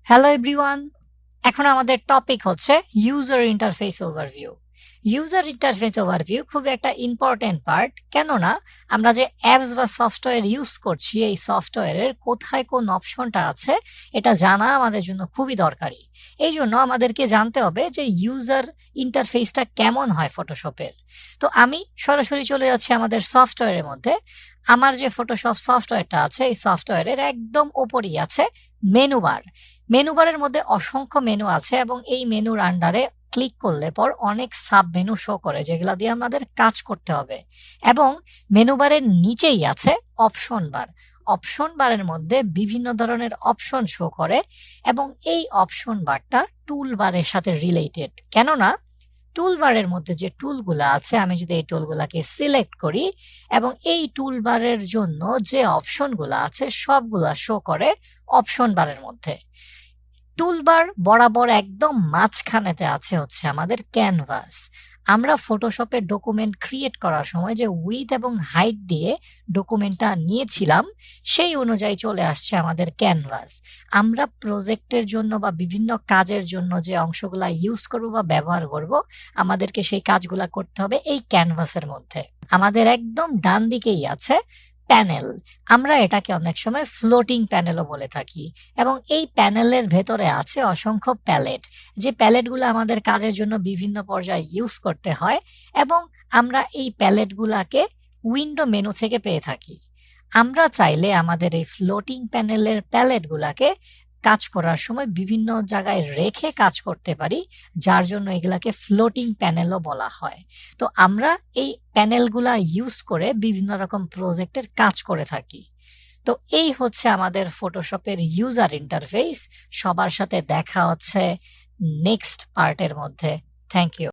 Hello everyone, এখন আমাদের topic হচ্ছে user interface overview. User interface overview খুব একটা ইম্পর্টেন্ট পার্ট, কেননা আমরা যে অ্যাপস বা সফটওয়্যার ইউজ করছি এই সফটওয়্যারের কোথায় কোন অপশনটা আছে এটা জানা আমাদের জন্য খুবই দরকারি। এই জন্য আমাদেরকে জানতে হবে যে ইউজার ইন্টারফেসটা কেমন হয় ফটোশপের। তো আমি সরাসরি চলে যাচ্ছি আমাদের সফটওয়্যারের মধ্যে। আমার যে ফটোশপ সফটওয়্যারটা আছে এই সফটওয়্যারের একদম ওপরেই আছে মেনু বার। মেনু বারের মধ্যে অসংখ্য মেনু আছে এবং এই মেনুর আন্ডারে ক্লিক করলে পর অনেক সাব মেনু শো করে যেগুলা দিয়ে আমাদের কাজ করতে হবে। এবং মেনু বারের নিচেই আছে অপশন বার। অপশন বারের মধ্যে বিভিন্ন ধরনের অপশন শো করে এবং এই অপশন বারটা টুল বারের সাথে রিলেটেড, কেননা টুল বারের মধ্যে যে টুলগুলা আছে আমি যদি এই টুলগুলাকে সিলেক্ট করি এবং এই টুল বারের জন্য যে অপশনগুলো আছে সবগুলা শো করে অপশন বারের মধ্যে। টুলবার বরাবর একদম মাঝখানেতে আছে হচ্ছে আমাদের ক্যানভাস। আমরা ফটোশপে ডকুমেন্ট ক্রিয়েট করার সময় যে উইডথ এবং হাইট দিয়ে ডকুমেন্টটা নিয়েছিলাম সেই অনুযায়ী চলে আসছে আমাদের ক্যানভাস। আমরা প্রজেক্টের জন্য বা বিভিন্ন কাজের জন্য যে অংশগুলা ইউজ করব বা ব্যবহার করব আমাদেরকে সেই কাজগুলা করতে হবে এই ক্যানভাসের মধ্যে। আমাদের একদম ডান দিকেই আছে প্যানেল। আমরা এটাকে অনেক সময় ফ্লোটিং প্যানেলও বলে থাকি এবং এই প্যানেলের ভেতরে আছে অসংখ্য প্যালেট, যে প্যালেটগুলো আমাদের কাজের জন্য বিভিন্ন পর্যায়ে ইউজ করতে হয় এবং আমরা এই প্যালেটগুলাকে উইন্ডো মেনু থেকে পেয়ে থাকি। আমরা চাইলে আমাদের এই ফ্লোটিং প্যানেলের প্যালেটগুলাকে কাজ করার সময় বিভিন্ন জায়গায় রেখে কাজ করতে পারি, যার জন্য এগুলাকে ফ্লোটিং প্যানেলও বলা হয়। তো আমরা এই প্যানেলগুলা ইউজ করে বিভিন্ন রকম প্রজেক্টের কাজ করে থাকি। তো এই হচ্ছে আমাদের ফটোশপের ইউজার ইন্টারফেস। সবার সাথে দেখা হচ্ছে নেক্সট পার্টের মধ্যে। Thank you.